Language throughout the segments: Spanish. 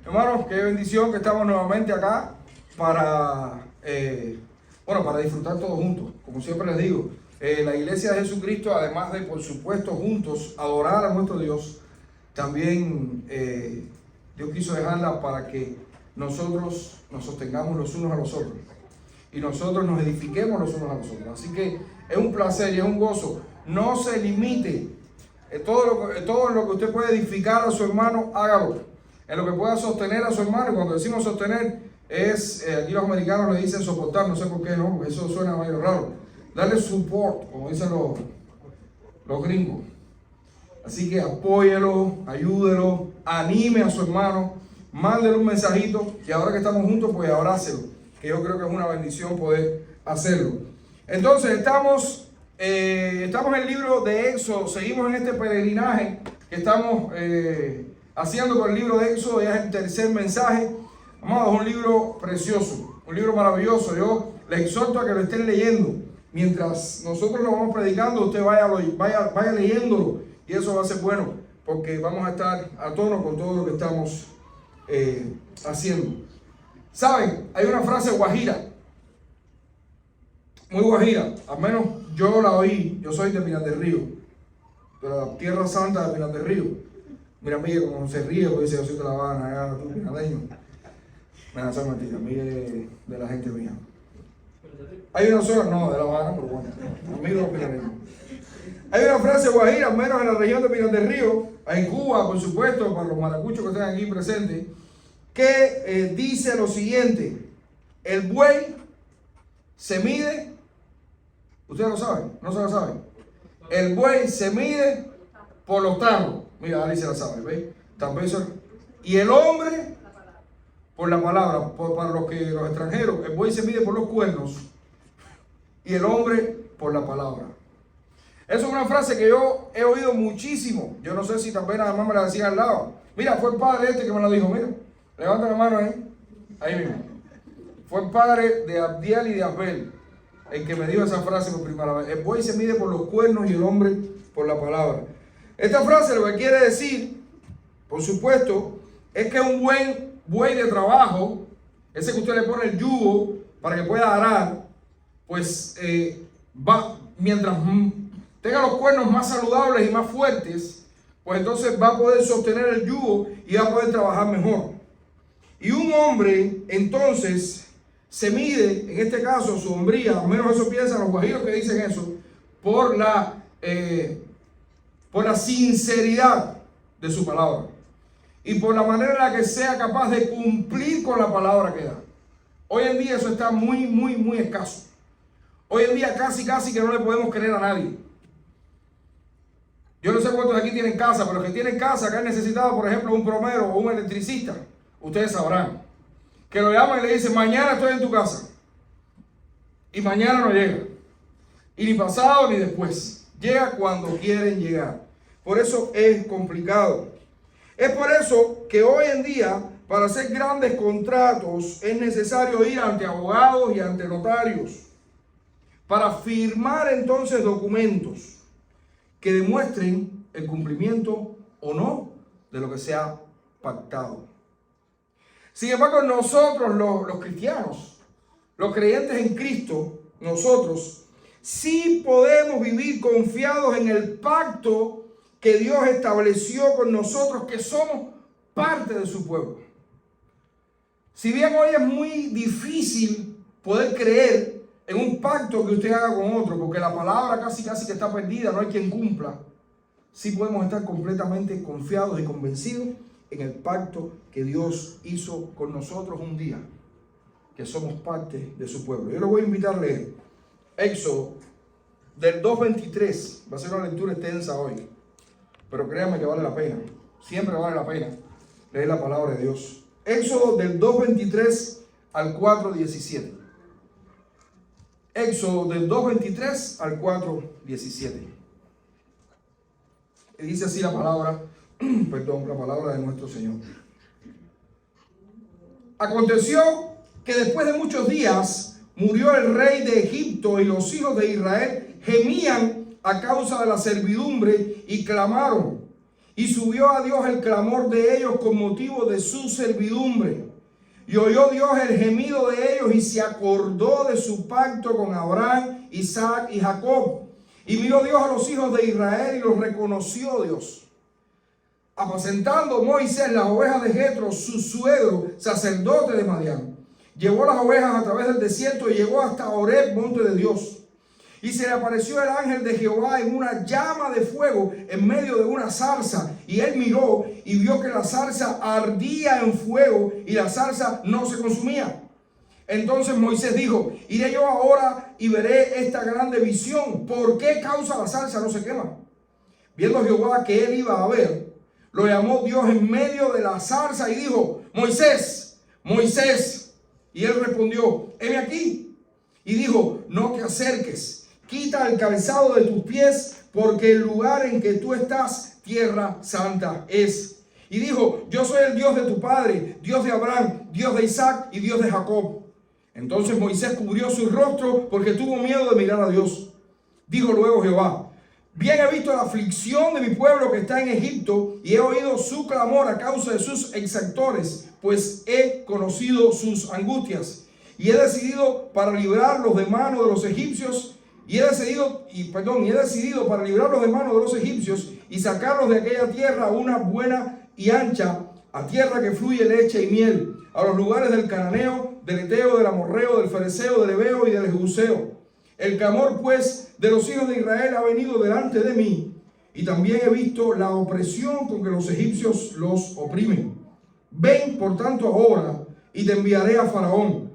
Hermanos, qué bendición que estamos nuevamente acá para, para disfrutar todos juntos. Como siempre les digo, la iglesia de Jesucristo, además de, por supuesto, juntos adorar a nuestro Dios, también Dios quiso dejarla para que nosotros nos sostengamos los unos a los otros y nosotros nos edifiquemos los unos a los otros. Así que es un placer y es un gozo. No se limite. Todo lo que usted puede edificar a su hermano, hágalo. En lo que pueda sostener a su hermano, y cuando decimos sostener, es, aquí los americanos le dicen soportar, no sé por qué, no, eso suena medio raro. Darle support, como dicen los gringos. Así que apóyelo, ayúdelo, anime a su hermano, mándele un mensajito, y ahora que estamos juntos, pues abrácelo, que yo creo que es una bendición poder hacerlo. Entonces, estamos en el libro de Éxodo, seguimos en este peregrinaje que estamos haciendo con el libro de Éxodo. Ya es el tercer mensaje. Amados, es un libro precioso, un libro maravilloso. Yo les exhorto a que lo estén leyendo. Mientras nosotros lo vamos predicando, usted vaya leyéndolo, y eso va a ser bueno, porque vamos a estar a tono con todo lo que estamos haciendo. ¿Saben? Hay una frase guajira, muy guajira, al menos yo la oí. Yo soy de Pinar del Río, de la tierra santa de Pinar del Río. Mira, Miguel, como se ríe, porque dice: yo soy de La Habana, allá, tú, pinadeño. Nada, esa es mentira, Miguel de la gente mía. Hay una sola, no, de La Habana, pero bueno, amigo de los pinadeños. Hay una frase guajira, al menos en la región de Pinar del Río, en Cuba, por supuesto, para los maracuchos que están aquí presentes, que dice lo siguiente: el buey se mide, ustedes lo saben, no se lo saben, el buey se mide por los tarros. Mira, Alicia la sabe, ¿ves? También y el hombre por la palabra. Para los extranjeros, el buey se mide por los cuernos y el hombre por la palabra. Eso es una frase que yo he oído muchísimo. Yo no sé si también nada más me la decían al lado. Mira, fue el padre este que me lo dijo. Mira, levanta la mano ahí mismo. Fue el padre de Abdiel y de Abel el que me dijo esa frase por primera vez. El buey se mide por los cuernos y el hombre por la palabra. Esta frase lo que quiere decir, por supuesto, es que un buen buey de trabajo, ese que usted le pone el yugo para que pueda arar, pues mientras tenga los cuernos más saludables y más fuertes, pues entonces va a poder sostener el yugo y va a poder trabajar mejor. Y un hombre, entonces, se mide, en este caso, su hombría, al menos eso piensan los guajiros que dicen eso, por la sinceridad de su palabra y por la manera en la que sea capaz de cumplir con la palabra que da. Hoy en día eso está muy, muy, muy escaso. Hoy en día casi que no le podemos creer a nadie. Yo no sé cuántos aquí tienen casa, pero los que tienen casa, que han necesitado, por ejemplo, un plomero o un electricista, ustedes sabrán que lo llaman y le dicen: mañana estoy en tu casa, y mañana no llega, y ni pasado ni después. Llega cuando quieren llegar. Por eso es complicado. Es por eso que hoy en día, para hacer grandes contratos, es necesario ir ante abogados y ante notarios para firmar entonces documentos que demuestren el cumplimiento o no de lo que se ha pactado. Sin embargo, nosotros los cristianos, los creyentes en Cristo, nosotros sí podemos vivir confiados en el pacto que Dios estableció con nosotros, que somos parte de su pueblo. Si bien hoy es muy difícil poder creer en un pacto que usted haga con otro, porque la palabra casi que está perdida, no hay quien cumpla, sí podemos estar completamente confiados y convencidos en el pacto que Dios hizo con nosotros un día, que somos parte de su pueblo. Yo le voy a invitar a leer Éxodo del 2:23. Va a ser una lectura extensa hoy, pero créanme que vale la pena. Siempre vale la pena leer la palabra de Dios. Éxodo del 2:23 al 4:17. Éxodo del 2:23 al 4:17. Y dice así la palabra, la palabra de nuestro Señor. Aconteció que después de muchos días murió el rey de Egipto, y los hijos de Israel gemían a causa de la servidumbre y clamaron. Y subió a Dios el clamor de ellos con motivo de su servidumbre. Y oyó Dios el gemido de ellos y se acordó de su pacto con Abraham, Isaac y Jacob. Y miró Dios a los hijos de Israel y los reconoció Dios. Apacentando Moisés las ovejas de Jetro, su suegro, sacerdote de Madián, llevó las ovejas a través del desierto y llegó hasta Horeb, monte de Dios. Y se le apareció el ángel de Jehová en una llama de fuego en medio de una zarza. Y él miró y vio que la zarza ardía en fuego y la zarza no se consumía. Entonces Moisés dijo: iré yo ahora y veré esta grande visión. ¿Por qué causa la zarza no se quema? Viendo Jehová que él iba a ver, lo llamó Dios en medio de la zarza y dijo: Moisés, Moisés. Y él respondió: heme aquí. Y dijo: no te acerques. Quita el calzado de tus pies, porque el lugar en que tú estás, tierra santa es. Y dijo: yo soy el Dios de tu padre, Dios de Abraham, Dios de Isaac y Dios de Jacob. Entonces Moisés cubrió su rostro porque tuvo miedo de mirar a Dios. Dijo luego Jehová: bien he visto la aflicción de mi pueblo que está en Egipto, y he oído su clamor a causa de sus exactores, pues he conocido sus angustias. Y he decidido para librarlos de mano de los egipcios, y he decidido para librarlos de mano de los egipcios y sacarlos de aquella tierra una buena y ancha, a tierra que fluye leche y miel, a los lugares del cananeo, del eteo, del amorreo, del fereceo, del heveo y del jebuseo. El clamor pues de los hijos de Israel ha venido delante de mí, y también he visto la opresión con que los egipcios los oprimen. Ven por tanto ahora y te enviaré a Faraón,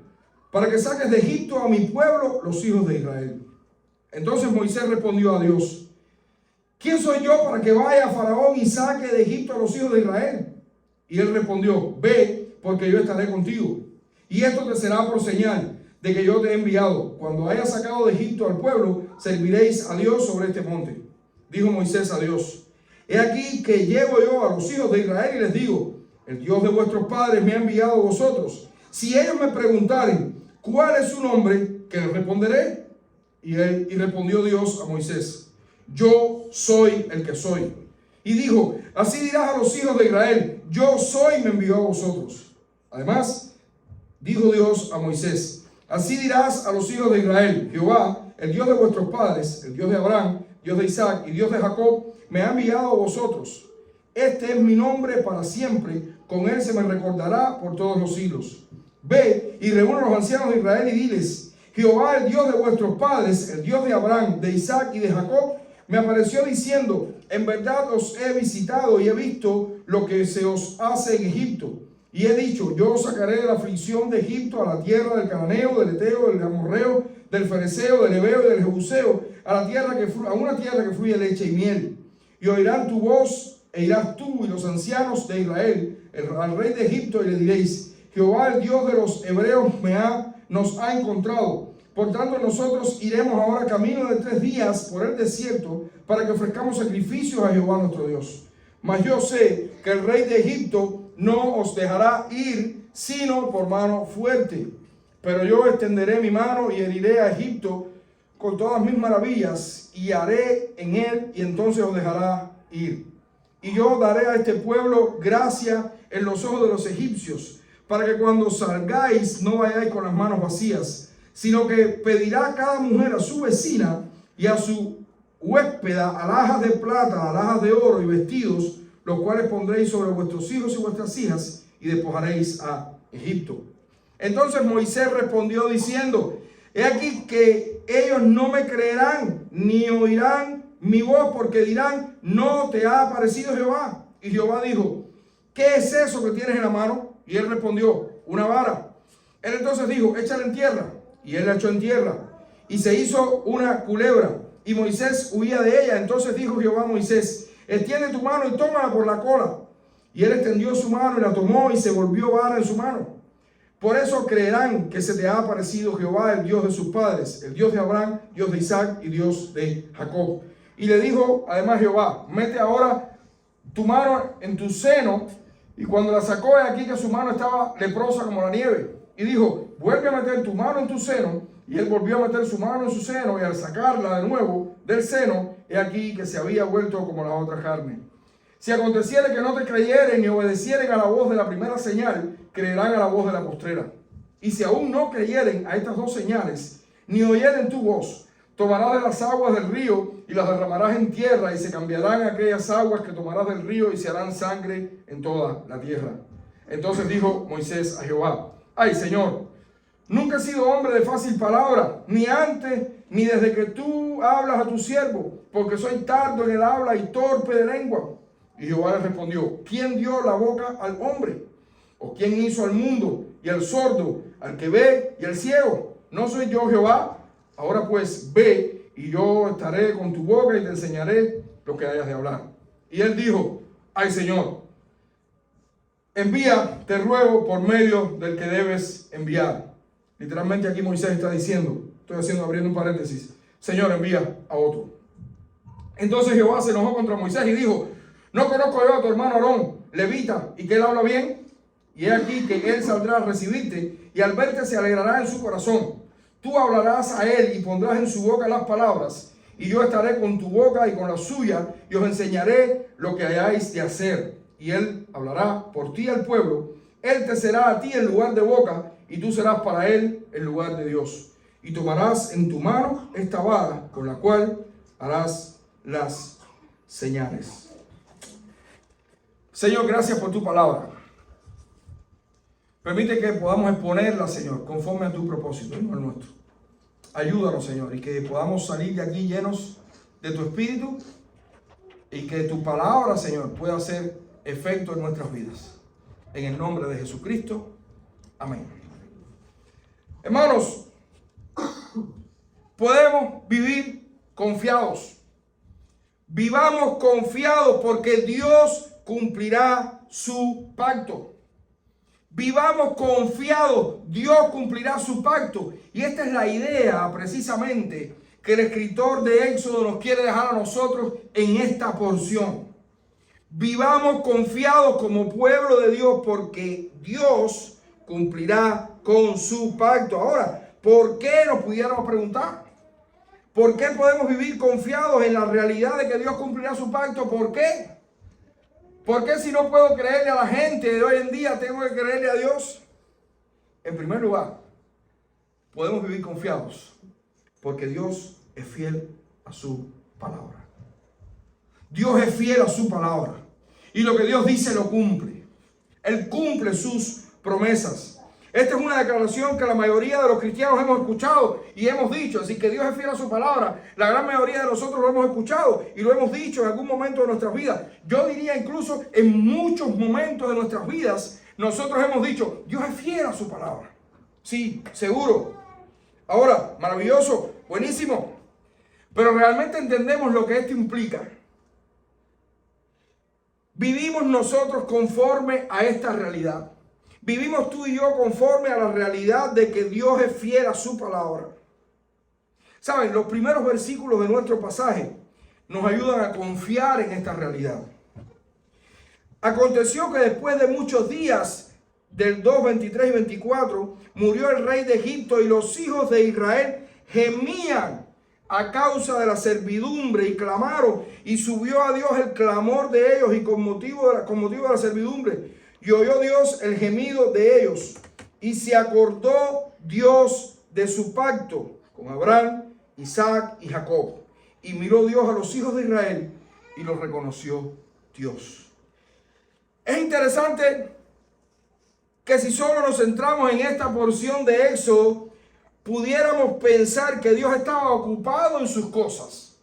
para que saques de Egipto a mi pueblo, los hijos de Israel. Entonces Moisés respondió a Dios: ¿quién soy yo para que vaya a Faraón y saque de Egipto a los hijos de Israel? Y él respondió: ve, porque yo estaré contigo. Y esto te será por señal de que yo te he enviado. Cuando hayas sacado de Egipto al pueblo, serviréis a Dios sobre este monte. Dijo Moisés a Dios: he aquí que llego yo a los hijos de Israel y les digo: el Dios de vuestros padres me ha enviado a vosotros. Si ellos me preguntaren cuál es su nombre, ¿qué les responderé? Y respondió Dios a Moisés: yo soy el que soy. Y dijo: así dirás a los hijos de Israel: yo soy, me envió a vosotros. Además, dijo Dios a Moisés: así dirás a los hijos de Israel: Jehová, el Dios de vuestros padres, el Dios de Abraham, Dios de Isaac y Dios de Jacob, me ha enviado a vosotros. Este es mi nombre para siempre, con él se me recordará por todos los siglos. Ve y reúne a los ancianos de Israel y diles: Jehová, el Dios de vuestros padres, el Dios de Abraham, de Isaac y de Jacob, me apareció diciendo: en verdad os he visitado y he visto lo que se os hace en Egipto. Y he dicho: yo os sacaré de la aflicción de Egipto a la tierra del cananeo, del eteo, del amorreo, del fereceo, del heveo y del jebuseo, a una tierra que fluye leche y miel. Y oirán tu voz, e irás tú y los ancianos de Israel al rey de Egipto, y le diréis: Jehová, el Dios de los hebreos, nos ha encontrado. Por tanto, nosotros iremos ahora camino de 3 días por el desierto para que ofrezcamos sacrificios a Jehová nuestro Dios. Mas yo sé que el rey de Egipto no os dejará ir sino por mano fuerte. Pero yo extenderé mi mano y heriré a Egipto con todas mis maravillas, y haré en él, y entonces os dejará ir. Y yo daré a este pueblo gracia en los ojos de los egipcios, para que cuando salgáis no vayáis con las manos vacías, sino que pedirá cada mujer a su vecina y a su huéspeda alhajas de plata, alhajas de oro y vestidos, los cuales pondréis sobre vuestros hijos y vuestras hijas, y despojaréis a Egipto. Entonces Moisés respondió diciendo: he aquí que ellos no me creerán, ni oirán mi voz, porque dirán: no te ha aparecido Jehová. Y Jehová dijo: ¿qué es eso que tienes en la mano? Y él respondió: una vara. Él entonces dijo: échala en tierra. Y él la echó en tierra, y se hizo una culebra, y Moisés huía de ella. Entonces dijo Jehová a Moisés: extiende tu mano y tómala por la cola. Y él extendió su mano y la tomó, y se volvió vara en su mano. Por eso creerán que se te ha aparecido Jehová, el Dios de sus padres, el Dios de Abraham, Dios de Isaac y Dios de Jacob. Y le dijo además Jehová: mete ahora tu mano en tu seno. Y cuando la sacó, he aquí que su mano estaba leprosa como la nieve. Y dijo: vuelve a meter tu mano en tu seno. Y él volvió a meter su mano en su seno, y al sacarla de nuevo del seno, he aquí que se había vuelto como la otra carne. Si aconteciere que no te creyeren ni obedecieren a la voz de la primera señal, creerán a la voz de la postrera. Y si aún no creyeren a estas dos señales, ni oyeren tu voz, tomarás de las aguas del río y las derramarás en tierra, y se cambiarán aquellas aguas que tomarás del río y se harán sangre en toda la tierra. Entonces dijo Moisés a Jehová: ay, Señor, nunca he sido hombre de fácil palabra, ni antes ni desde que tú hablas a tu siervo, porque soy tardo en el habla y torpe de lengua. Y Jehová le respondió: ¿quién dio la boca al hombre? ¿O quién hizo al mundo y al sordo, al que ve y al ciego? ¿No soy yo Jehová? Ahora pues ve, y yo estaré con tu boca y te enseñaré lo que hayas de hablar. Y él dijo: ay, Señor, envía, te ruego, por medio del que debes enviar. Literalmente aquí Moisés está diciendo, abriendo un paréntesis: Señor, envía a otro. Entonces Jehová se enojó contra Moisés y dijo: ¿no conozco yo a tu hermano Aarón, levita, y que él habla bien? Y he aquí que él saldrá a recibirte, y al verte se alegrará en su corazón. Tú hablarás a él y pondrás en su boca las palabras, y yo estaré con tu boca y con la suya, y os enseñaré lo que hayáis de hacer. Y él hablará por ti al pueblo. Él te será a ti en lugar de boca, y tú serás para él en lugar de Dios. Y tomarás en tu mano esta vara con la cual harás las señales. Señor, gracias por tu palabra. Permite que podamos exponerla, Señor, conforme a tu propósito y no al nuestro. Ayúdanos, Señor, y que podamos salir de aquí llenos de tu Espíritu, y que tu palabra, Señor, pueda hacer efecto en nuestras vidas. En el nombre de Jesucristo. Amén. Hermanos, podemos vivir confiados. Vivamos confiados porque Dios cumplirá su pacto. Vivamos confiados, Dios cumplirá su pacto. Y esta es la idea precisamente que el escritor de Éxodo nos quiere dejar a nosotros en esta porción. Vivamos confiados como pueblo de Dios porque Dios cumplirá con su pacto. Ahora, ¿por qué nos pudiéramos preguntar? ¿Por qué podemos vivir confiados en la realidad de que Dios cumplirá su pacto? ¿Por qué? ¿Por qué si no puedo creerle a la gente de hoy en día tengo que creerle a Dios? En primer lugar, podemos vivir confiados porque Dios es fiel a su palabra. Dios es fiel a su palabra. Y lo que Dios dice lo cumple. Él cumple sus promesas. Esta es una declaración que la mayoría de los cristianos hemos escuchado y hemos dicho. Así que Dios es fiel a su palabra. La gran mayoría de nosotros lo hemos escuchado y lo hemos dicho en algún momento de nuestras vidas. Yo diría incluso en muchos momentos de nuestras vidas nosotros hemos dicho: Dios es fiel a su palabra. Sí, seguro. Ahora, maravilloso, buenísimo. Pero realmente entendemos lo que esto implica. Vivimos nosotros conforme a esta realidad. Vivimos tú y yo conforme a la realidad de que Dios es fiel a su palabra. Saben, los primeros versículos de nuestro pasaje nos ayudan a confiar en esta realidad. Aconteció que después de muchos días, del 2, 23 y 24, murió el rey de Egipto y los hijos de Israel gemían a causa de la servidumbre y clamaron, y subió a Dios el clamor de ellos y con motivo de la servidumbre. Y oyó Dios el gemido de ellos, y se acordó Dios de su pacto con Abraham, Isaac y Jacob. Y miró Dios a los hijos de Israel y los reconoció Dios. Es interesante que si solo nos centramos en esta porción de Éxodo, pudiéramos pensar que Dios estaba ocupado en sus cosas.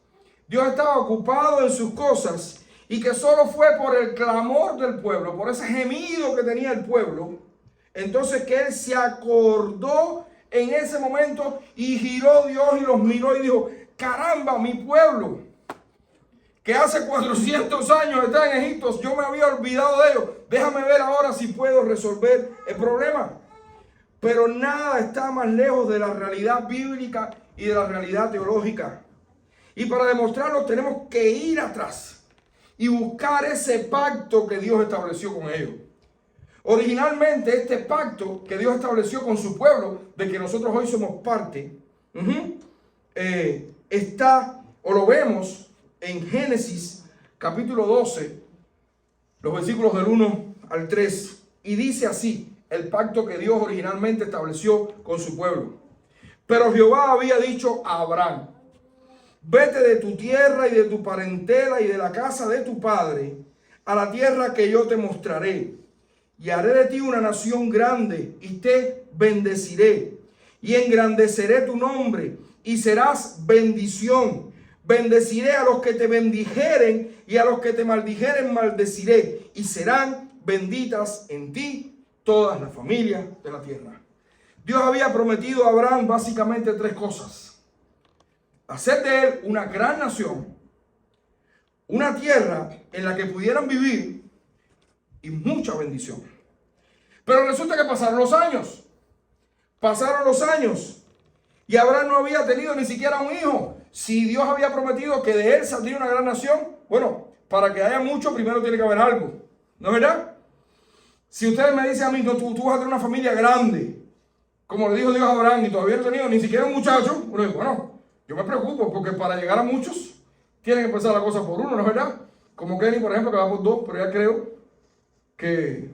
Dios estaba ocupado en sus cosas. Y que solo fue por el clamor del pueblo, por ese gemido que tenía el pueblo, entonces que Él se acordó en ese momento y giró Dios y los miró y dijo: caramba, mi pueblo, que hace 400 años está en Egipto, yo me había olvidado de ellos, déjame ver ahora si puedo resolver el problema. Pero nada está más lejos de la realidad bíblica y de la realidad teológica. Y para demostrarlo tenemos que ir atrás y buscar ese pacto que Dios estableció con ellos. Originalmente este pacto que Dios estableció con su pueblo, de que nosotros hoy somos parte, está, o lo vemos en Génesis capítulo 12, los versículos del 1 al 3. Y dice así el pacto que Dios originalmente estableció con su pueblo. Pero Jehová había dicho a Abraham: vete de tu tierra y de tu parentela y de la casa de tu padre a la tierra que yo te mostraré. Y haré de ti una nación grande y te bendeciré. Y engrandeceré tu nombre y serás bendición. Bendeciré a los que te bendijeren y a los que te maldijeren maldeciré. Y serán benditas en ti todas las familias de la tierra. Dios había prometido a Abraham básicamente 3 cosas: hacer de él una gran nación, una tierra en la que pudieran vivir y mucha bendición. Pero resulta que pasaron los años. Y Abraham no había tenido ni siquiera un hijo. Si Dios había prometido que de él saldría una gran nación, bueno, para que haya mucho primero tiene que haber algo, ¿no es verdad? Si ustedes me dicen a mí, no, tú vas a tener una familia grande, como le dijo Dios a Abraham, y todavía no he tenido ni siquiera un muchacho, bueno, yo me preocupo, porque para llegar a muchos tiene que empezar la cosa por uno, ¿no es verdad? Como Kenny, por ejemplo, que va por 2, pero ya creo que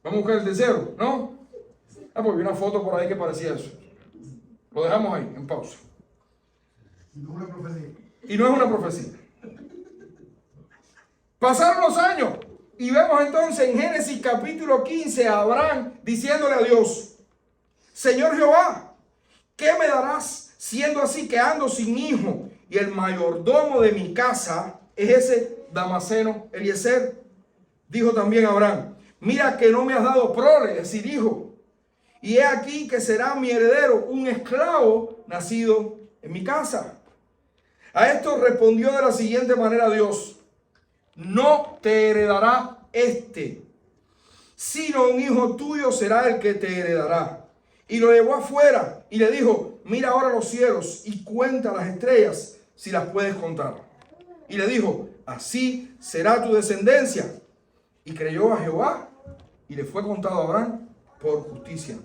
vamos a buscar el tercero, ¿no? Pues vi una foto por ahí que parecía eso. Lo dejamos ahí, en pausa. Y no es una profecía. Y no es una profecía. Pasaron los años y vemos entonces en Génesis capítulo 15 a Abraham diciéndole a Dios: Señor Jehová, ¿qué me darás siendo así que ando sin hijo? Y el mayordomo de mi casa es ese Damaseno Eliezer. Dijo también Abraham: mira que no me has dado prole, es decir, hijo. Y he aquí que será mi heredero un esclavo nacido en mi casa. A esto respondió de la siguiente manera Dios: no te heredará sino un hijo tuyo será el que te heredará. Y lo llevó afuera y le dijo: mira ahora los cielos y cuenta las estrellas si las puedes contar. Y le dijo: así será tu descendencia. Y creyó a Jehová y le fue contado a Abraham por justicia.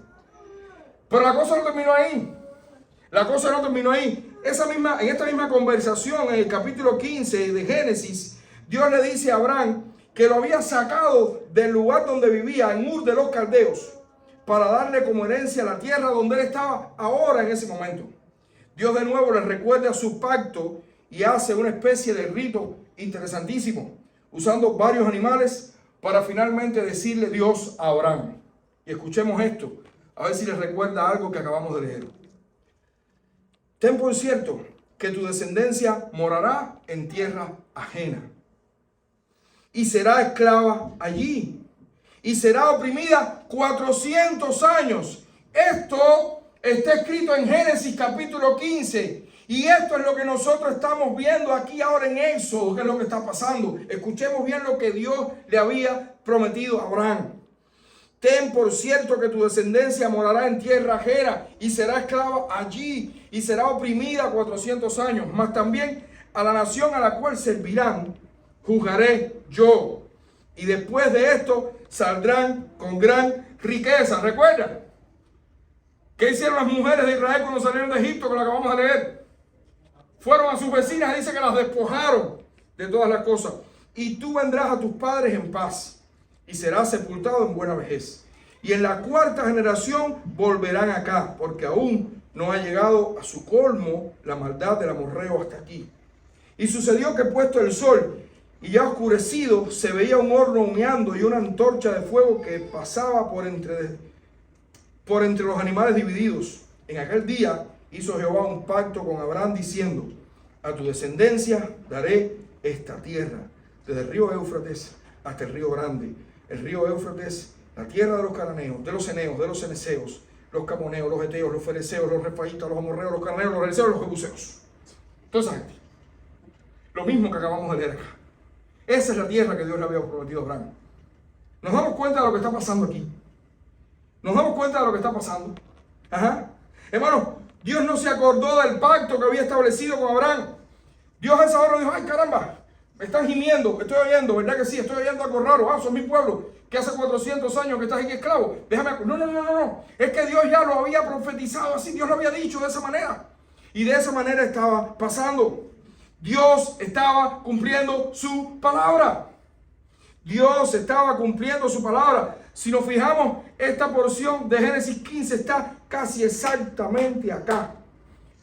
Pero la cosa no terminó ahí. En esta misma conversación, en el capítulo 15 de Génesis, Dios le dice a Abraham que lo había sacado del lugar donde vivía, en Ur de los Caldeos, para darle como herencia la tierra donde él estaba ahora en ese momento. Dios de nuevo le recuerda su pacto y hace una especie de rito interesantísimo, usando varios animales para finalmente decirle Dios a Abraham. Y escuchemos esto, a ver si les recuerda algo que acabamos de leer. Ten por cierto que tu descendencia morará en tierra ajena y será esclava allí y será oprimida 400 años. Esto está escrito en Génesis capítulo 15 y esto es lo que nosotros estamos viendo aquí ahora en Éxodo, que es lo que está pasando. Escuchemos bien lo que Dios le había prometido a Abraham. Ten por cierto que tu descendencia morará en tierra ajena y será esclava allí y será oprimida 400 años. Mas también a la nación a la cual servirán juzgaré yo. Y después de esto saldrán con gran riqueza. ¿Recuerdan? ¿Qué hicieron las mujeres de Israel cuando salieron de Egipto, que lo acabamos de leer? Fueron a sus vecinas y dice que las despojaron de todas las cosas. Y tú vendrás a tus padres en paz y serás sepultado en buena vejez. Y en la 4ª generación volverán acá, porque aún no ha llegado a su colmo la maldad del amorreo hasta aquí. Y sucedió que puesto el sol y ya oscurecido, se veía un horno humeando y una antorcha de fuego que pasaba por entre los animales divididos. En aquel día hizo Jehová un pacto con Abraham diciendo: a tu descendencia daré esta tierra, desde el río Éufrates hasta el río grande. El río Éufrates, la tierra de los cananeos, de los eneos, de los ceneseos, los camoneos, los eteos, los fereceos, los refaitas, los amorreos, los cananeos, los fereceos, los jebuseos. Toda esa gente. Lo mismo que acabamos de leer acá. Esa es la tierra que Dios le había prometido a Abraham. ¿Nos damos cuenta de lo que está pasando aquí? Ajá. Hermano, Dios no se acordó del pacto que había establecido con Abraham. Dios a esa hora dijo: ay, caramba, me están gimiendo, estoy oyendo, ¿verdad que sí? Estoy oyendo algo raro. Son mi pueblo, que hace 400 años que estás aquí esclavo. No. Es que Dios ya lo había profetizado así, Dios lo había dicho de esa manera. Y de esa manera estaba pasando. Dios estaba cumpliendo su palabra. Dios estaba cumpliendo su palabra. Si nos fijamos, esta porción de Génesis 15 está casi exactamente acá,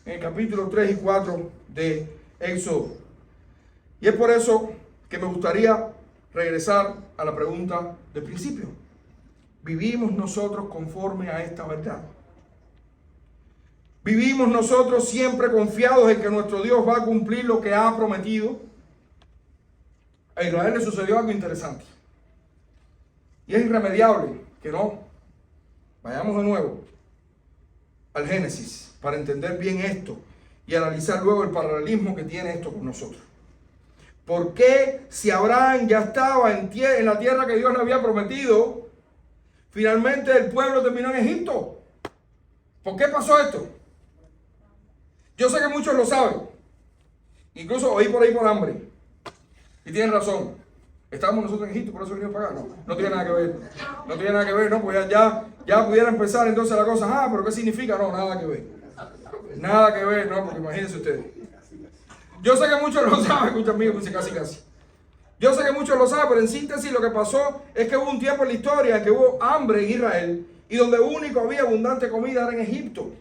en el capítulo 3 y 4 de Éxodo. Y es por eso que me gustaría regresar a la pregunta del principio. ¿Vivimos nosotros conforme a esta verdad? ¿Vivimos nosotros siempre confiados en que nuestro Dios va a cumplir lo que ha prometido? A Israel le sucedió algo interesante. Y es irremediable que no. Vayamos de nuevo al Génesis para entender bien esto y analizar luego el paralelismo que tiene esto con nosotros. ¿Por qué, si Abraham ya estaba en la tierra que Dios le había prometido, finalmente el pueblo terminó en Egipto? ¿Por qué pasó esto? Yo sé que muchos lo saben. Incluso oí por ahí por hambre. Y tienen razón. Estábamos nosotros en Egipto, por eso venimos para acá. No tiene nada que ver. No tiene nada que ver, no, pues ya pudiera empezar entonces la cosa. Pero ¿qué significa? No, nada que ver. Nada que ver, no, porque imagínense ustedes. Yo sé que muchos lo saben, escucha amigo, dice casi. Yo sé que muchos lo saben, pero en síntesis lo que pasó es que hubo un tiempo en la historia en que hubo hambre en Israel y donde único había abundante comida era en Egipto.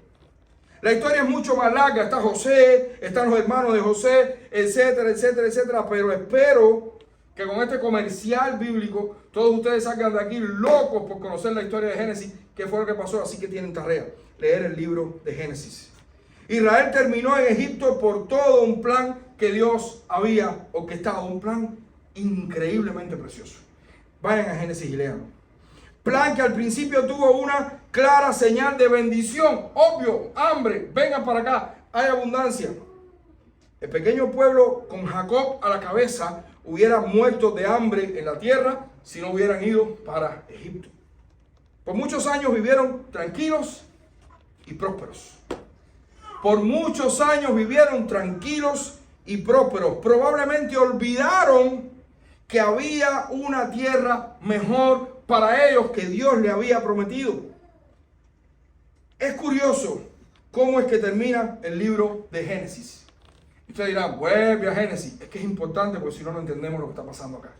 La historia es mucho más larga, está José, están los hermanos de José, etcétera, etcétera, etcétera, pero espero que con este comercial bíblico todos ustedes salgan de aquí locos por conocer la historia de Génesis, qué fue lo que pasó, así que tienen tarea, leer el libro de Génesis. Israel terminó en Egipto por todo un plan que Dios había orquestado, un plan increíblemente precioso. Vayan a Génesis y lean. Plan que al principio tuvo una clara señal de bendición. Obvio, hambre, vengan para acá, hay abundancia. El pequeño pueblo con Jacob a la cabeza hubiera muerto de hambre en la tierra si no hubieran ido para Egipto. Por muchos años vivieron tranquilos y prósperos. Por muchos años vivieron tranquilos y prósperos. Probablemente olvidaron que había una tierra mejor para ellos que Dios le había prometido. Es curioso cómo es que termina el libro de Génesis. Ustedes dirán, vuelve a Génesis. Es que es importante porque si no, no entendemos lo que está pasando acá.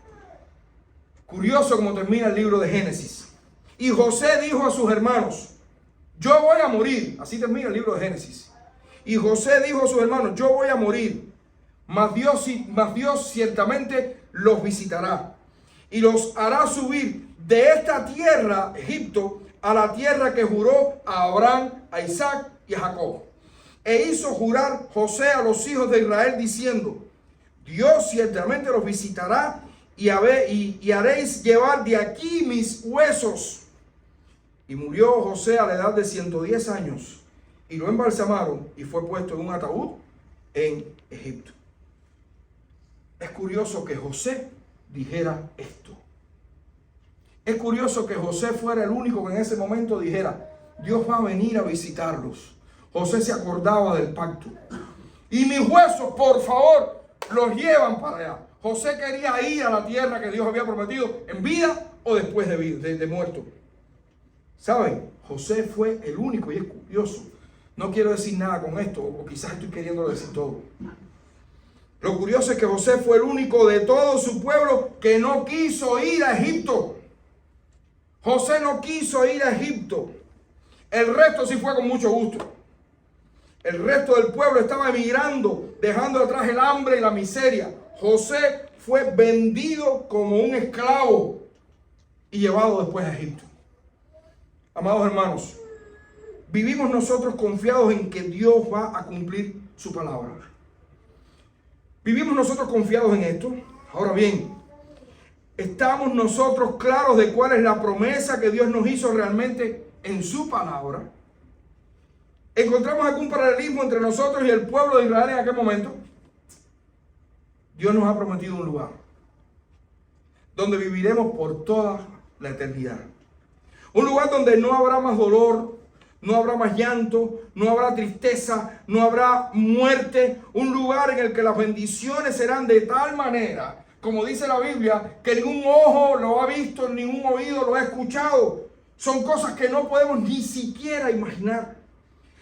Curioso cómo termina el libro de Génesis. Y José dijo a sus hermanos, yo voy a morir. Así termina el libro de Génesis. Y José dijo a sus hermanos, yo voy a morir, mas Dios ciertamente los visitará y los hará subir de esta tierra, Egipto, a la tierra que juró a Abraham, a Isaac y a Jacob. E hizo jurar José a los hijos de Israel diciendo, Dios ciertamente los visitará y haréis llevar de aquí mis huesos. Y murió José a la edad de 110 años. Y lo embalsamaron y fue puesto en un ataúd en Egipto. Es curioso que José dijera esto. Es curioso que José fuera el único que en ese momento dijera, Dios va a venir a visitarlos. José se acordaba del pacto. Y mis huesos, por favor, los llevan para allá. José quería ir a la tierra que Dios había prometido en vida o después de muerto. ¿Saben? José fue el único y es curioso. No quiero decir nada con esto, o quizás estoy queriendo decir todo. Lo curioso es que José fue el único de todo su pueblo que no quiso ir a Egipto. José no quiso ir a Egipto. El resto sí fue con mucho gusto. El resto del pueblo estaba emigrando, dejando atrás el hambre y la miseria. José fue vendido como un esclavo y llevado después a Egipto. Amados hermanos, vivimos nosotros confiados en que Dios va a cumplir su palabra. ¿Vivimos nosotros confiados en esto? Ahora bien, ¿estamos nosotros claros de cuál es la promesa que Dios nos hizo realmente en su palabra? ¿Encontramos algún paralelismo entre nosotros y el pueblo de Israel en aquel momento? Dios nos ha prometido un lugar donde viviremos por toda la eternidad. Un lugar donde no habrá más dolor, no habrá más llanto, no habrá tristeza, no habrá muerte. Un lugar en el que las bendiciones serán de tal manera, como dice la Biblia, que ningún ojo lo ha visto, ningún oído lo ha escuchado. Son cosas que no podemos ni siquiera imaginar.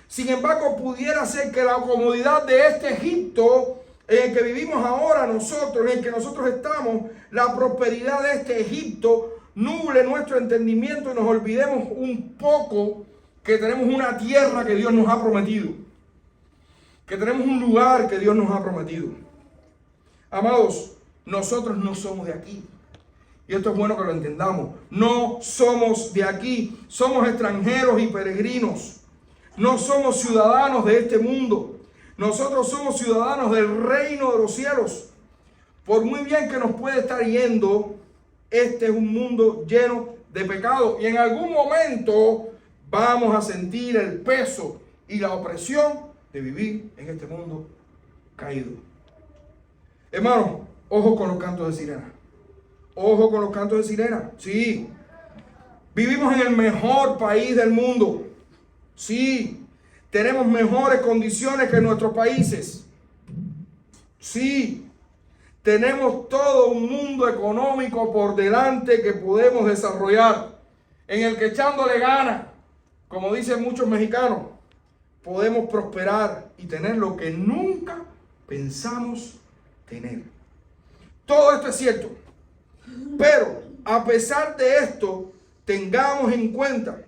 Sin embargo, pudiera ser que la comodidad de este Egipto en el que vivimos ahora nosotros, en el que nosotros estamos, la prosperidad de este Egipto nuble nuestro entendimiento y nos olvidemos un poco que tenemos una tierra que Dios nos ha prometido, que tenemos un lugar que Dios nos ha prometido. Amados, nosotros no somos de aquí. Y esto es bueno que lo entendamos. No somos de aquí. Somos extranjeros y peregrinos. No somos ciudadanos de este mundo. Nosotros somos ciudadanos del reino de los cielos. Por muy bien que nos puede estar yendo, este es un mundo lleno de pecado. Y en algún momento vamos a sentir el peso y la opresión de vivir en este mundo caído. Hermano, ojo con los cantos de sirena. Ojo con los cantos de sirena. Sí. Vivimos en el mejor país del mundo. Sí. Tenemos mejores condiciones que nuestros países. Sí. Tenemos todo un mundo económico por delante que podemos desarrollar, en el que echándole ganas, como dicen muchos mexicanos, podemos prosperar y tener lo que nunca pensamos tener. Todo esto es cierto, pero a pesar de esto, tengamos en cuenta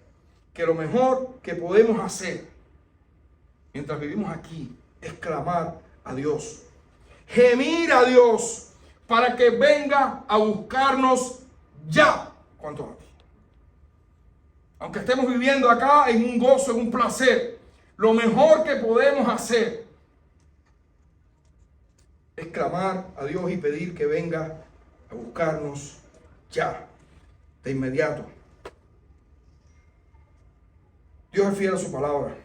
que lo mejor que podemos hacer mientras vivimos aquí es clamar a Dios, gemir a Dios para que venga a buscarnos ya cuanto antes. Aunque estemos viviendo acá en un gozo, en un placer, lo mejor que podemos hacer es clamar a Dios y pedir que venga a buscarnos ya, de inmediato. Dios es fiel a su palabra.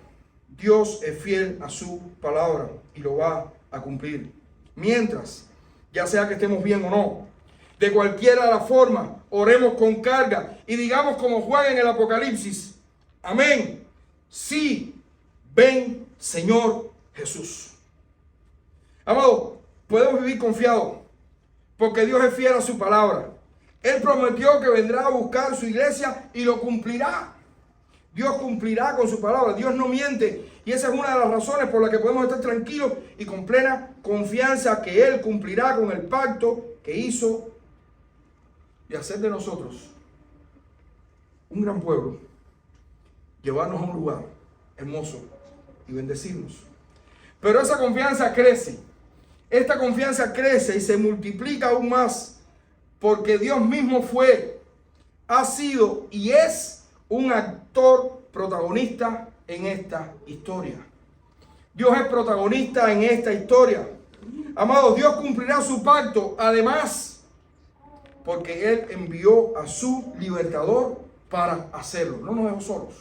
Dios es fiel a su palabra y lo va a cumplir. Mientras, ya sea que estemos bien o no, de cualquiera de las formas, oremos con carga y digamos como Juan en el Apocalipsis: amén. Sí, ven Señor Jesús. Amado, podemos vivir confiados porque Dios es fiel a su palabra. Él prometió que vendrá a buscar su iglesia y lo cumplirá. Dios cumplirá con su palabra. Dios no miente. Y esa es una de las razones por las que podemos estar tranquilos y con plena confianza que Él cumplirá con el pacto que hizo de hacer de nosotros un gran pueblo, llevarnos a un lugar hermoso y bendecirnos. Pero esa confianza crece. Esta confianza crece y se multiplica aún más porque Dios mismo fue, ha sido y es un actor protagonista en esta historia. Dios es protagonista en esta historia. Amados, Dios cumplirá su pacto, además, porque Él envió a su libertador para hacerlo. No nos dejó solos.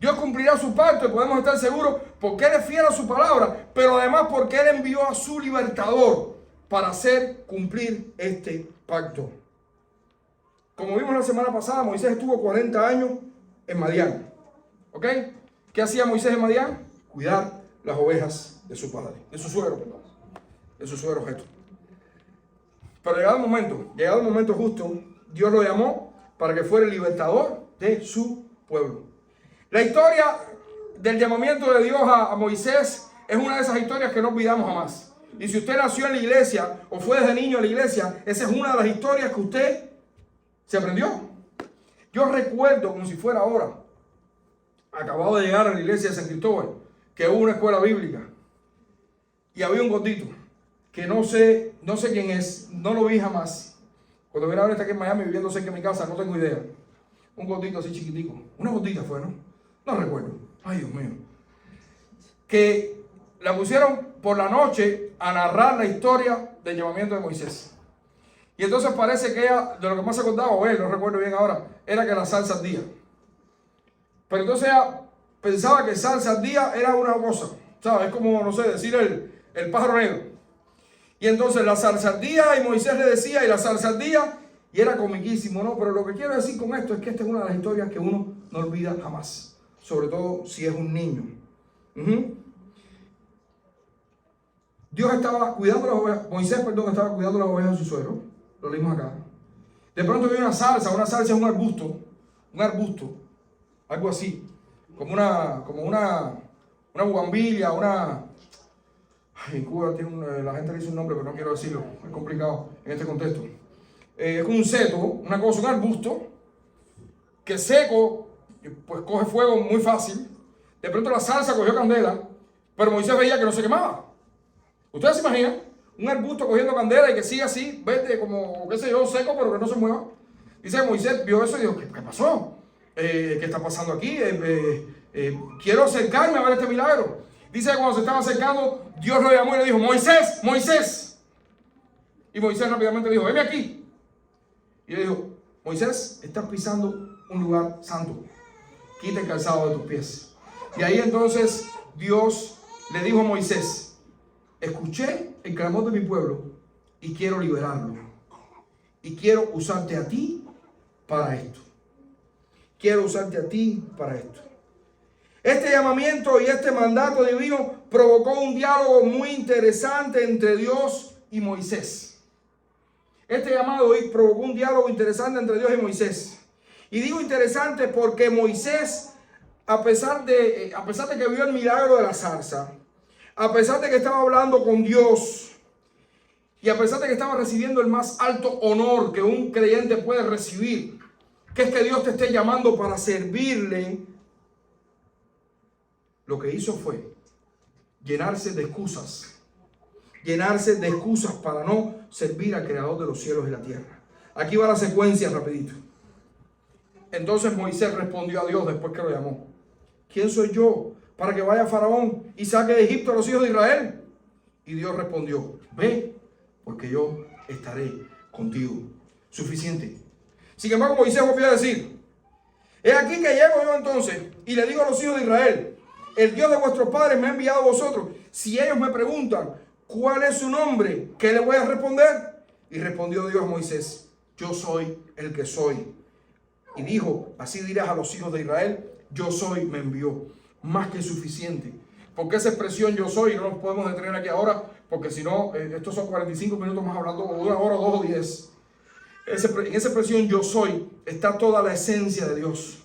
Dios cumplirá su pacto y podemos estar seguros porque Él es fiel a su palabra, pero además porque Él envió a su libertador para hacer cumplir este pacto. Como vimos la semana pasada, Moisés estuvo 40 años en Madián. ¿Ok? ¿Qué hacía Moisés en Madián? Cuidar las ovejas de su padre, de su suegro, perdón, de su suegro Jetro. Pero llegado el momento justo, Dios lo llamó para que fuera el libertador de su pueblo. La historia del llamamiento de Dios a Moisés es una de esas historias que no olvidamos jamás. Y si usted nació en la iglesia o fue desde niño a la iglesia, esa es una de las historias que usted se aprendió. Yo recuerdo como si fuera ahora, acabado de llegar a la iglesia de San Cristóbal, que hubo una escuela bíblica y había un gordito que no sé quién es, no lo vi jamás. Cuando vine a ver, está aquí en Miami viviendo cerca de mi casa, no tengo idea. Un gordito así chiquitico, una gordita fue, ¿no? No recuerdo. Ay, Dios mío. Que la pusieron por la noche a narrar la historia del llamamiento de Moisés. Y entonces parece que ella, de lo que más se acordaba, o él, no recuerdo bien ahora, era que la salsa al día. Pero entonces ella pensaba que salsa al día era una cosa, ¿sabes? Es como, no sé, decir el pájaro negro. Y entonces la salsa al día, y Moisés le decía, y la salsa al día, y era comiquísimo, ¿no? Pero lo que quiero decir con esto es que esta es una de las historias que uno no olvida jamás, sobre todo si es un niño. Dios estaba cuidando las ovejas, Moisés, perdón, estaba cuidando las ovejas de su suegro, lo leímos acá. De pronto vio una salsa es un arbusto, algo así, como una bugambilla, En Cuba la gente le dice un nombre, pero no quiero decirlo, es complicado en este contexto. Es un seto, una cosa, un arbusto, que seco, pues coge fuego muy fácil. De pronto la salsa cogió candela, pero Moisés veía que no se quemaba. ¿Ustedes se imaginan? Un arbusto cogiendo candela y que sigue así, vete como, qué sé yo, seco, pero que no se mueva. Dice que Moisés vio eso y dijo, ¿qué pasó? ¿Qué está pasando aquí? Quiero acercarme a ver este milagro. Dice que cuando se estaba acercando, Dios lo llamó y le dijo, Moisés, Moisés. Y Moisés rápidamente dijo, venme aquí. Y le dijo, Moisés, estás pisando un lugar santo. Quita el calzado de tus pies. Y ahí entonces Dios le dijo a Moisés, escuché el clamor de mi pueblo y quiero liberarlo. Y quiero usarte a ti para esto. Quiero usarte a ti para esto. Este llamamiento y este mandato divino provocó un diálogo muy interesante entre Dios y Moisés. Este llamado provocó un diálogo interesante entre Dios y Moisés. Y digo interesante porque Moisés, a pesar de que vio el milagro de la zarza, a pesar de que estaba hablando con Dios, y a pesar de que estaba recibiendo el más alto honor que un creyente puede recibir, que es que Dios te esté llamando para servirle, lo que hizo fue llenarse de excusas para no servir al Creador de los cielos y la tierra. Aquí va la secuencia rapidito. Entonces Moisés respondió a Dios después que lo llamó, ¿quién soy yo para que vaya a Faraón y saque de Egipto a los hijos de Israel? Y Dios respondió, ve, porque yo estaré contigo. Suficiente. Sin embargo, Moisés volvió a decir, he aquí que llego yo entonces y le digo a los hijos de Israel, el Dios de vuestros padres me ha enviado a vosotros. Si ellos me preguntan, ¿cuál es su nombre? ¿Qué le voy a responder? Y respondió Dios a Moisés, yo soy el que soy. Y dijo, así dirás a los hijos de Israel, yo soy, me envió. Más que suficiente. Porque esa expresión yo soy, no nos podemos detener aquí ahora, porque si no, estos son 45 minutos más hablando, o 1 hora, 2 o 10. En esa expresión yo soy, está toda la esencia de Dios.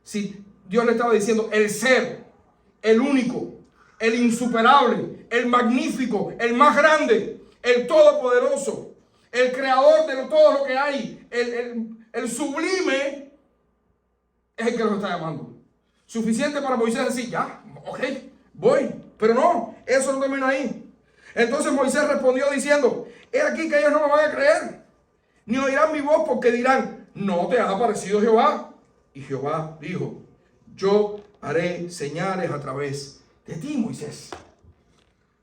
Si Dios le estaba diciendo, el ser, el único, el insuperable, el magnífico, el más grande, el todopoderoso, el creador de todo lo que hay, el sublime, es el que los está llamando. Suficiente para Moisés decir, ya, ok, voy. Pero no, eso no termina ahí. Entonces Moisés respondió diciendo, he aquí que ellos no me van a creer, ni oirán mi voz porque dirán, no te ha aparecido Jehová. Y Jehová dijo, yo haré señales a través de ti, Moisés.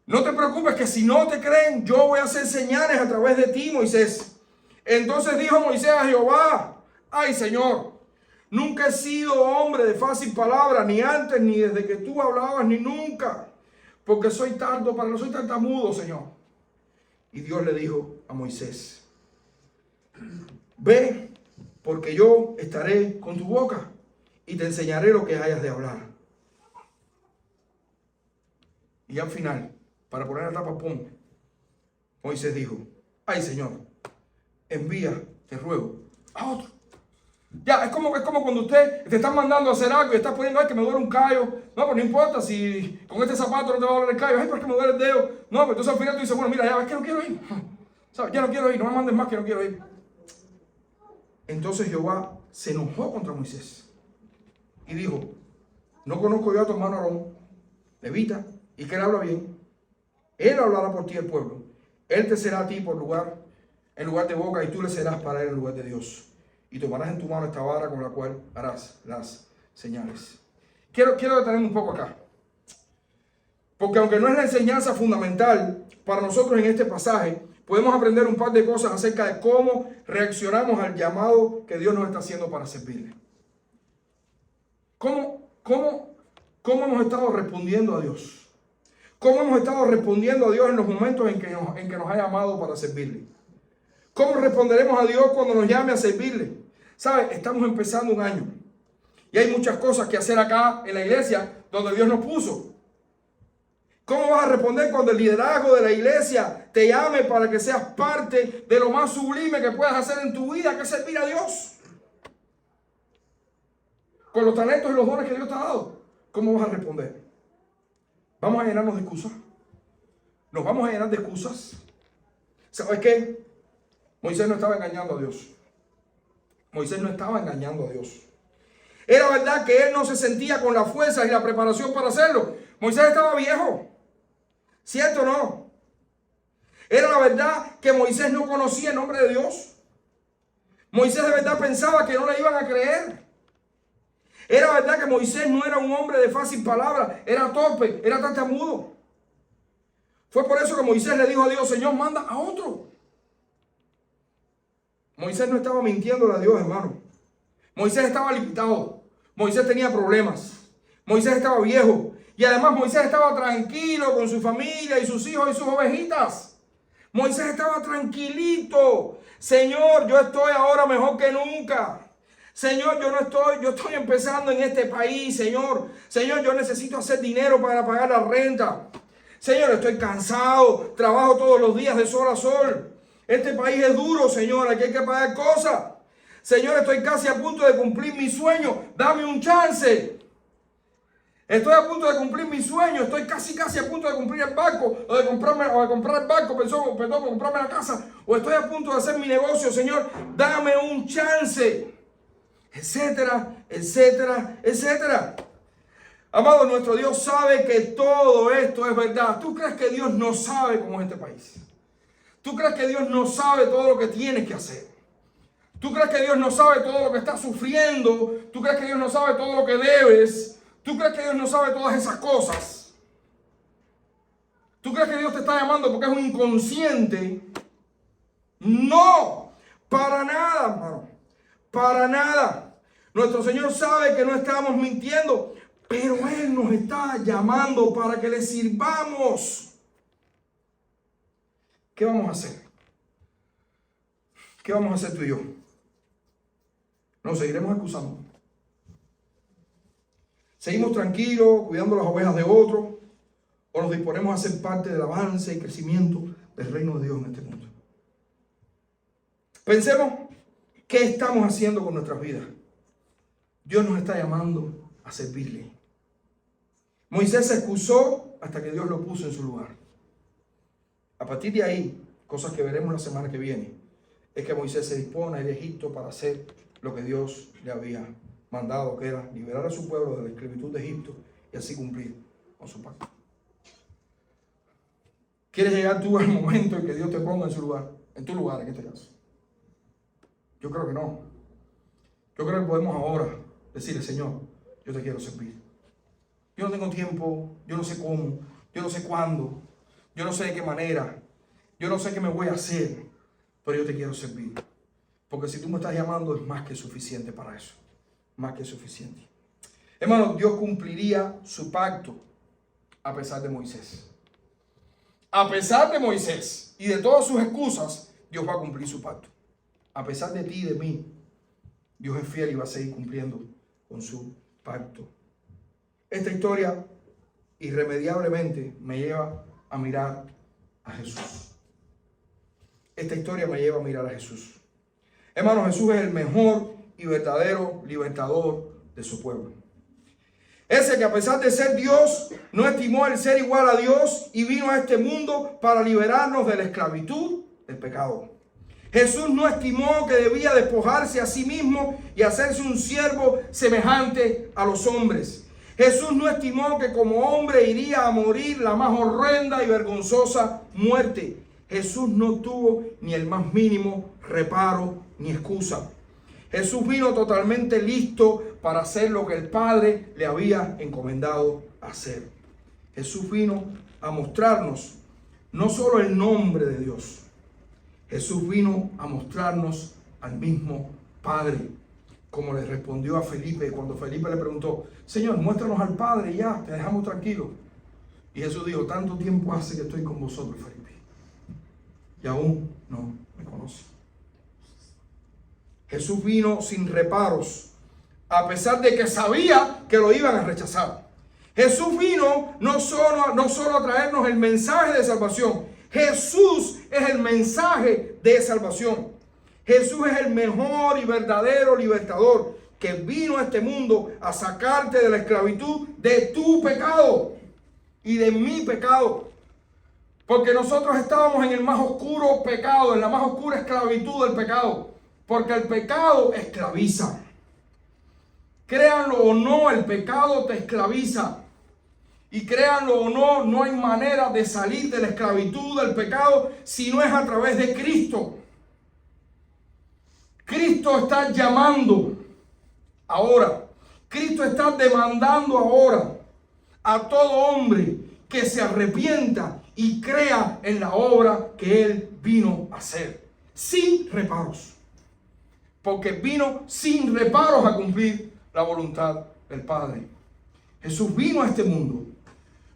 No te preocupes que si no te creen, yo voy a hacer señales a través de ti, Moisés. Entonces dijo Moisés a Jehová, ay Señor, nunca he sido hombre de fácil palabra, ni antes, ni desde que tú hablabas, ni nunca, porque soy tartamudo, Señor. Y Dios le dijo a Moisés, ve, porque yo estaré con tu boca y te enseñaré lo que hayas de hablar. Y al final, para poner la tapa, Moisés dijo, ay Señor, envía, te ruego, a otro. Ya, es como cuando usted te están mandando a hacer algo y estás poniendo, ay, que me duele un callo. No, pues no importa si con este zapato no te va a doler el callo. Ay, pero es que me duele el dedo. No, pues entonces al final tú dices, bueno, mira, ya ves que no quiero ir. ¿Sabes? Ya no quiero ir, no me mandes más que no quiero ir. Entonces Jehová se enojó contra Moisés y dijo, no conozco yo a tu hermano Aarón, levita, y que él habla bien. Él hablará por ti el pueblo. Él te será a ti en lugar de boca, y tú le serás para él en lugar de Dios. Y tomarás en tu mano esta vara con la cual harás las señales. Quiero detenerme un poco acá. Porque aunque no es la enseñanza fundamental para nosotros en este pasaje, podemos aprender un par de cosas acerca de cómo reaccionamos al llamado que Dios nos está haciendo para servirle. ¿Cómo hemos estado respondiendo a Dios? ¿Cómo hemos estado respondiendo a Dios en los momentos en que nos ha llamado para servirle? ¿Cómo responderemos a Dios cuando nos llame a servirle? ¿Sabe? Estamos empezando un año. Y hay muchas cosas que hacer acá en la iglesia donde Dios nos puso. ¿Cómo vas a responder cuando el liderazgo de la iglesia te llame para que seas parte de lo más sublime que puedas hacer en tu vida, que es servir a Dios? Con los talentos y los dones que Dios te ha dado, ¿cómo vas a responder? ¿Vamos a llenarnos de excusas? nos vamos a llenar de excusas. ¿Sabes qué? Moisés no estaba engañando a Dios. Moisés no estaba engañando a Dios. Era verdad que él no se sentía con la fuerza y la preparación para hacerlo. Moisés estaba viejo. ¿Cierto o no? Era la verdad que Moisés no conocía el nombre de Dios. Moisés de verdad pensaba que no le iban a creer. Era verdad que Moisés no era un hombre de fácil palabra. Era torpe, era tartamudo. Fue por eso que Moisés le dijo a Dios: Señor, manda a otro. Moisés no estaba mintiéndole a Dios, hermano. Moisés estaba limitado. Moisés tenía problemas. Moisés estaba viejo. Y además Moisés estaba tranquilo con su familia y sus hijos y sus ovejitas. Moisés estaba tranquilito. Señor, yo estoy ahora mejor que nunca. Señor, yo estoy empezando en este país, Señor. Señor, yo necesito hacer dinero para pagar la renta. Señor, estoy cansado, trabajo todos los días de sol a sol. Este país es duro, Señor, aquí hay que pagar cosas. Señor, estoy casi a punto de cumplir mi sueño. Dame un chance. Estoy a punto de cumplir mi sueño. Estoy casi a punto de cumplir el barco. O de comprar el barco, perdón, comprarme la casa. O estoy a punto de hacer mi negocio, Señor. Dame un chance. Etcétera, etcétera, etcétera. Amado, nuestro Dios sabe que todo esto es verdad. ¿Tú crees que Dios no sabe cómo es este país? ¿Tú crees que Dios no sabe todo lo que tienes que hacer? ¿Tú crees que Dios no sabe todo lo que estás sufriendo? ¿Tú crees que Dios no sabe todo lo que debes? ¿Tú crees que Dios no sabe todas esas cosas? ¿Tú crees que Dios te está llamando porque es un inconsciente? No, para nada, hermano. Para nada. Nuestro Señor sabe que no estamos mintiendo, pero Él nos está llamando para que le sirvamos. ¿Qué vamos a hacer? ¿Qué vamos a hacer tú y yo? ¿Nos seguiremos excusando? ¿Seguimos tranquilos, cuidando las ovejas de otros? ¿O nos disponemos a ser parte del avance y crecimiento del reino de Dios en este mundo? Pensemos, ¿qué estamos haciendo con nuestras vidas? Dios nos está llamando a servirle. Moisés se excusó hasta que Dios lo puso en su lugar. A partir de ahí, cosas que veremos la semana que viene, es que Moisés se dispone a ir a Egipto para hacer lo que Dios le había mandado, que era liberar a su pueblo de la esclavitud de Egipto y así cumplir con su pacto. ¿Quieres llegar tú al momento en que Dios te ponga en su lugar? En tu lugar, en este caso. Yo creo que no. Yo creo que podemos ahora decirle: Señor, yo te quiero servir. Yo no tengo tiempo, yo no sé cómo, yo no sé cuándo, yo no sé de qué manera, yo no sé qué me voy a hacer, pero yo te quiero servir. Porque si tú me estás llamando es más que suficiente para eso. Más que suficiente. Hermano, Dios cumpliría su pacto a pesar de Moisés. A pesar de Moisés y de todas sus excusas, Dios va a cumplir su pacto. A pesar de ti y de mí, Dios es fiel y va a seguir cumpliendo con su pacto. Esta historia irremediablemente me lleva a mirar a Jesús. Esta historia me lleva a mirar a Jesús. Hermano, Jesús es el mejor y verdadero libertador de su pueblo. Ese que a pesar de ser Dios, no estimó el ser igual a Dios y vino a este mundo para liberarnos de la esclavitud del pecado. Jesús no estimó que debía despojarse a sí mismo y hacerse un siervo semejante a los hombres. Jesús no estimó que como hombre iría a morir la más horrenda y vergonzosa muerte. Jesús no tuvo ni el más mínimo reparo ni excusa. Jesús vino totalmente listo para hacer lo que el Padre le había encomendado hacer. Jesús vino a mostrarnos no solo el nombre de Dios. Jesús vino a mostrarnos al mismo Padre, como le respondió a Felipe cuando Felipe le preguntó: Señor, muéstranos al Padre y ya, te dejamos tranquilo. Y Jesús dijo: tanto tiempo hace que estoy con vosotros, Felipe, y aún no me conoce. Jesús vino sin reparos, a pesar de que sabía que lo iban a rechazar. Jesús vino no solo a traernos el mensaje de salvación. Jesús es el mensaje de salvación. Jesús es el mejor y verdadero libertador que vino a este mundo a sacarte de la esclavitud de tu pecado y de mi pecado. Porque nosotros estábamos en el más oscuro pecado, en la más oscura esclavitud del pecado. Porque el pecado esclaviza. Créanlo o no, el pecado te esclaviza. Y créanlo o no, no hay manera de salir de la esclavitud del pecado si no es a través de Cristo. Cristo está llamando ahora. Cristo está demandando ahora a todo hombre que se arrepienta y crea en la obra que Él vino a hacer. Sin reparos. Porque vino sin reparos a cumplir la voluntad del Padre. Jesús vino a este mundo.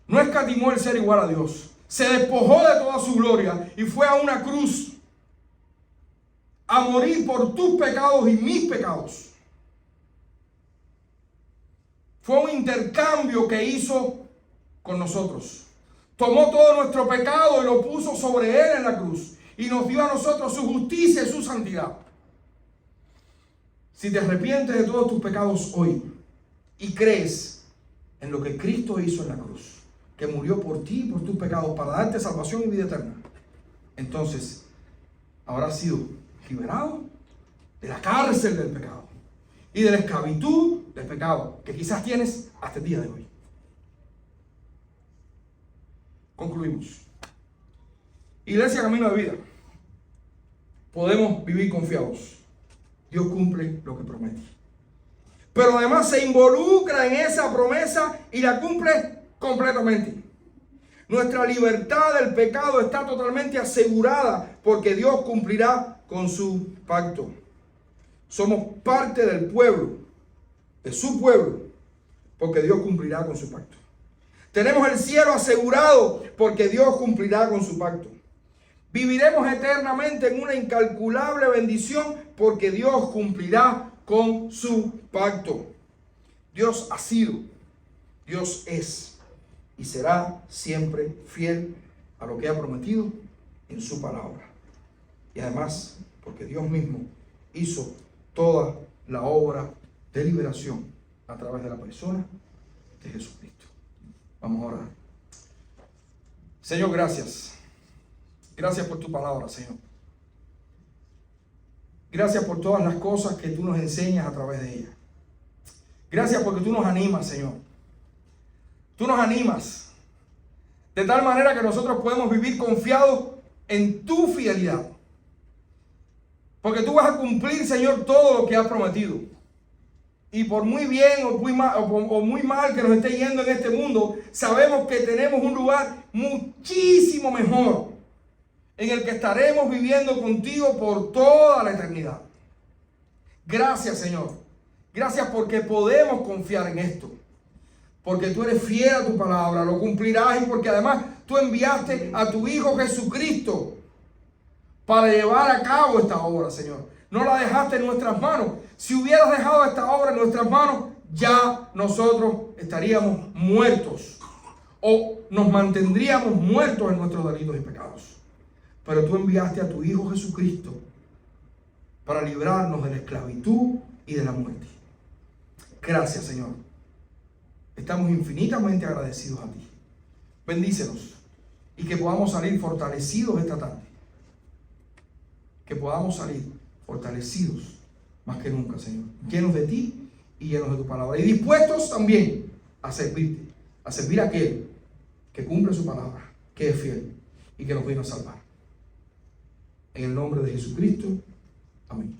No escatimó el ser igual a Dios. Se despojó de toda su gloria y fue a una cruz a morir por tus pecados y mis pecados. Fue un intercambio que hizo con nosotros. Tomó todo nuestro pecado y lo puso sobre Él en la cruz. Y nos dio a nosotros su justicia y su santidad. Si te arrepientes de todos tus pecados hoy y crees en lo que Cristo hizo en la cruz, que murió por ti y por tus pecados para darte salvación y vida eterna, entonces habrás sido liberado de la cárcel del pecado y de la esclavitud del pecado que quizás tienes hasta el día de hoy. Concluimos. Iglesia Camino de Vida, podemos vivir confiados. Dios cumple lo que promete. Pero además se involucra en esa promesa y la cumple completamente. Nuestra libertad del pecado está totalmente asegurada porque Dios cumplirá con su pacto. Somos parte del pueblo, de su pueblo, porque Dios cumplirá con su pacto. Tenemos el cielo asegurado porque Dios cumplirá con su pacto. Viviremos eternamente en una incalculable bendición porque Dios cumplirá con su pacto. Dios ha sido, Dios es y será siempre fiel a lo que ha prometido en su palabra. Y además, porque Dios mismo hizo toda la obra de liberación a través de la persona de Jesucristo. Vamos a orar. Señor, gracias. Gracias por tu palabra, Señor. Gracias por todas las cosas que tú nos enseñas a través de ella. Gracias porque tú nos animas, Señor. Tú nos animas de tal manera que nosotros podemos vivir confiados en tu fidelidad. Porque tú vas a cumplir, Señor, todo lo que has prometido. Y por muy bien o muy mal que nos esté yendo en este mundo, sabemos que tenemos un lugar muchísimo mejor en el que estaremos viviendo contigo por toda la eternidad. Gracias, Señor. Gracias porque podemos confiar en esto. Porque tú eres fiel a tu palabra, lo cumplirás y porque además tú enviaste a tu Hijo Jesucristo para llevar a cabo esta obra, Señor. No la dejaste en nuestras manos. Si hubieras dejado esta obra en nuestras manos, ya nosotros estaríamos muertos o nos mantendríamos muertos en nuestros delitos y pecados. Pero tú enviaste a tu Hijo Jesucristo para librarnos de la esclavitud y de la muerte. Gracias, Señor. Estamos infinitamente agradecidos a ti. Bendícenos y que podamos salir fortalecidos esta tarde. Que podamos salir fortalecidos más que nunca, Señor. Llenos de ti y llenos de tu palabra. Y dispuestos también a servirte, a servir a aquel que cumple su palabra, que es fiel y que nos vino a salvar. En el nombre de Jesucristo. Amén.